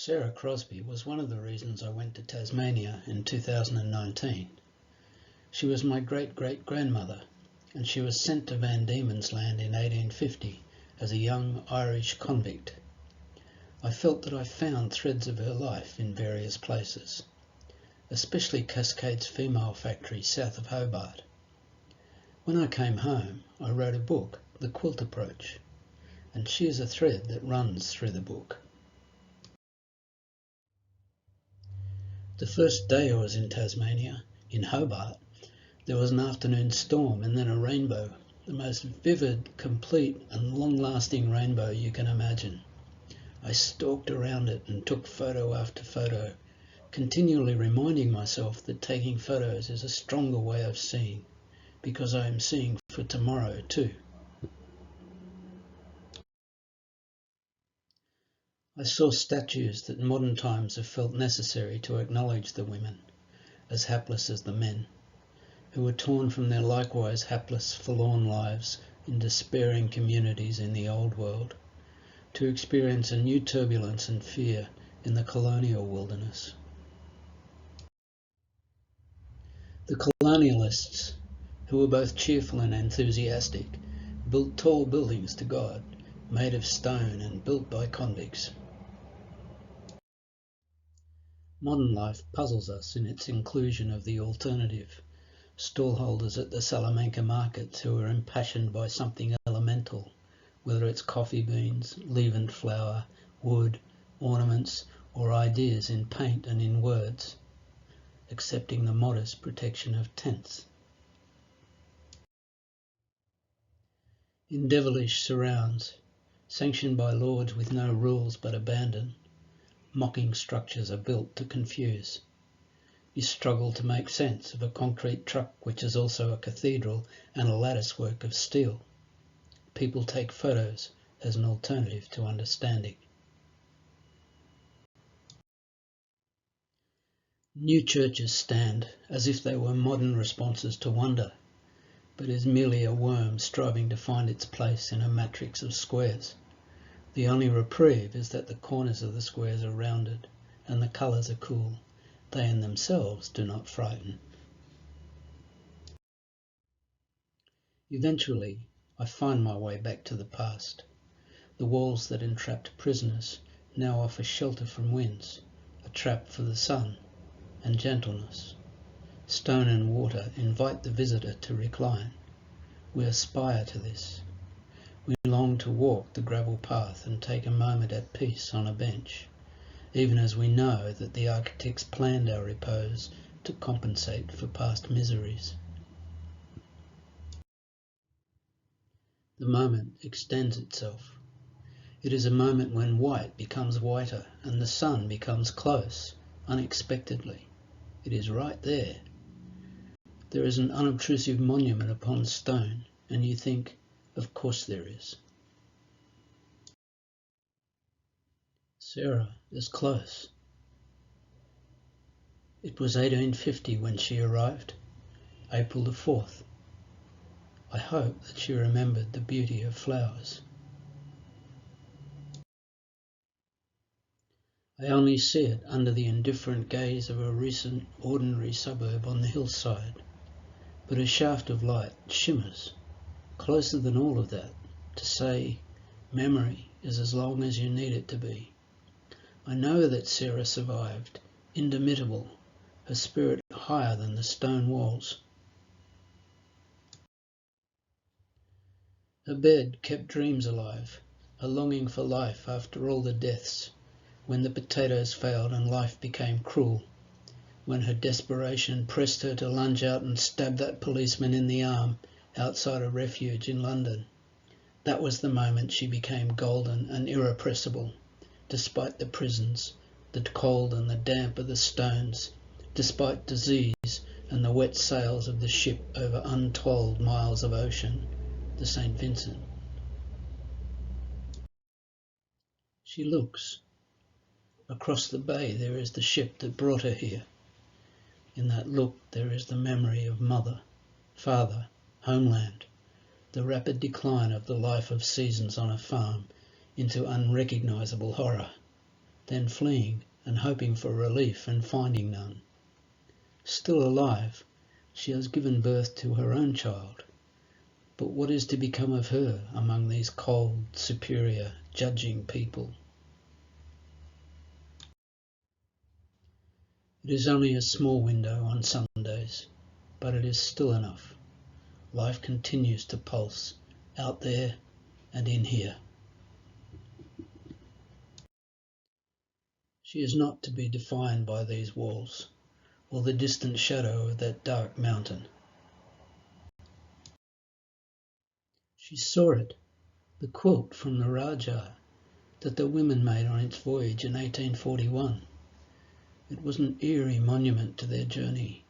Sarah Crosby was one of the reasons I went to Tasmania in 2019. She was my great-great-grandmother, and she was sent to Van Diemen's Land in 1850 as a young Irish convict. I felt that I found threads of her life in various places, especially Cascade's female factory south of Hobart. When I came home, I wrote a book, The Quilt Approach, and she is a thread that runs through the book. The first day I was in Tasmania, in Hobart, there was an afternoon storm and then a rainbow, the most vivid, complete and long-lasting rainbow you can imagine. I stalked around it and took photo after photo, continually reminding myself that taking photos is a stronger way of seeing, because I am seeing for tomorrow too. I saw statues that in modern times have felt necessary to acknowledge the women, as hapless as the men, who were torn from their likewise hapless, forlorn lives in despairing communities in the old world, to experience a new turbulence and fear in the colonial wilderness. The colonialists, who were both cheerful and enthusiastic, built tall buildings to God, made of stone and built by convicts. Modern life puzzles us in its inclusion of the alternative, stallholders at the Salamanca markets who are impassioned by something elemental, whether it's coffee beans, leavened flour, wood, ornaments, or ideas in paint and in words, accepting the modest protection of tents. In devilish surrounds, sanctioned by lords with no rules but abandon, mocking structures are built to confuse. You struggle to make sense of a concrete truck which is also a cathedral and a latticework of steel. People take photos as an alternative to understanding. New churches stand as if they were modern responses to wonder, but is merely a worm striving to find its place in a matrix of squares. The only reprieve is that the corners of the squares are rounded and the colours are cool. They in themselves do not frighten. Eventually, I find my way back to the past. The walls that entrapped prisoners now offer shelter from winds, a trap for the sun, and gentleness. Stone and water invite the visitor to recline. We aspire to this. We long to walk the gravel path and take a moment at peace on a bench, even as we know that the architects planned our repose to compensate for past miseries. The moment extends itself. It is a moment when white becomes whiter and the sun becomes close, unexpectedly. It is right there. There is an unobtrusive monument upon stone, and you think, of course there is. Sarah is close. It was 1850 when she arrived, April the 4th. I hope that she remembered the beauty of flowers. I only see it under the indifferent gaze of a recent ordinary suburb on the hillside, but a shaft of light shimmers, closer than all of that, to say, memory is as long as you need it to be. I know that Sarah survived, indomitable, her spirit higher than the stone walls. Her bed kept dreams alive, a longing for life after all the deaths, when the potatoes failed and life became cruel, when her desperation pressed her to lunge out and stab that policeman in the arm outside a refuge in London. That was the moment she became golden and irrepressible, despite the prisons, the cold and the damp of the stones, despite disease and the wet sails of the ship over untold miles of ocean, the St. Vincent. She looks. Across the bay there is the ship that brought her here. In that look there is the memory of mother, father, homeland, the rapid decline of the life of seasons on a farm into unrecognisable horror, then fleeing and hoping for relief and finding none. Still alive, she has given birth to her own child. But what is to become of her among these cold, superior, judging people? It is only a small window on some days, but it is still enough. Life continues to pulse out there and in here. She is not to be defined by these walls, or the distant shadow of that dark mountain. She saw it, the quilt from the Rajah that the women made on its voyage in 1841. It was an eerie monument to their journey,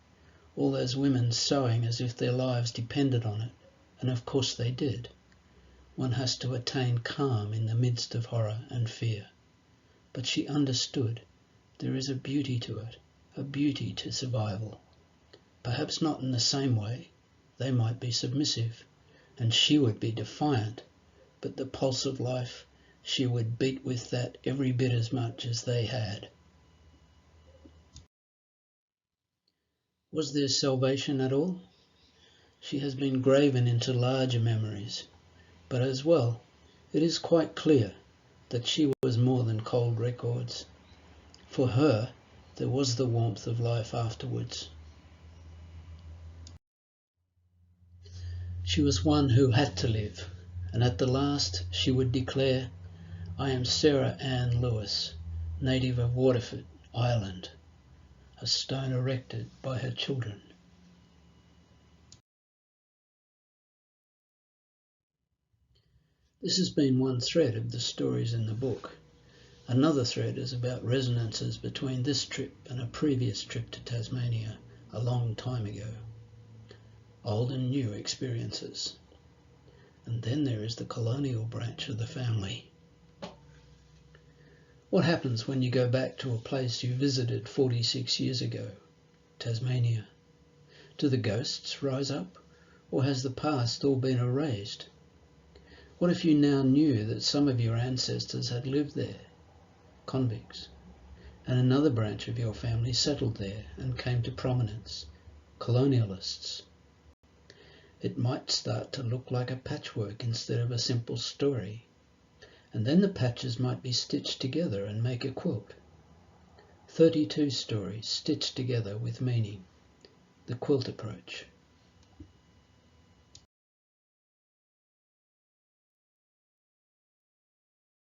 all those women sewing as if their lives depended on it, and of course they did. One has to attain calm in the midst of horror and fear. But she understood there is a beauty to it, a beauty to survival. Perhaps not in the same way. They might be submissive, and she would be defiant, but the pulse of life, she would beat with that every bit as much as they had. Was there salvation at all? She has been graven into larger memories, but as well, it is quite clear that she was more than cold records. For her, there was the warmth of life afterwards. She was one who had to live, and at the last she would declare, "I am Sarah Ann Lewis, native of Waterford, Ireland," a stone erected by her children. This has been one thread of the stories in the book. Another thread is about resonances between this trip and a previous trip to Tasmania a long time ago. Old and new experiences. And then there is the colonial branch of the family. What happens when you go back to a place you visited 46 years ago, Tasmania? Do the ghosts rise up, or has the past all been erased? What if you now knew that some of your ancestors had lived there, convicts, and another branch of your family settled there and came to prominence, colonialists? It might start to look like a patchwork instead of a simple story, and then the patches might be stitched together and make a quilt. 32 stories stitched together with meaning. The Quilt Approach.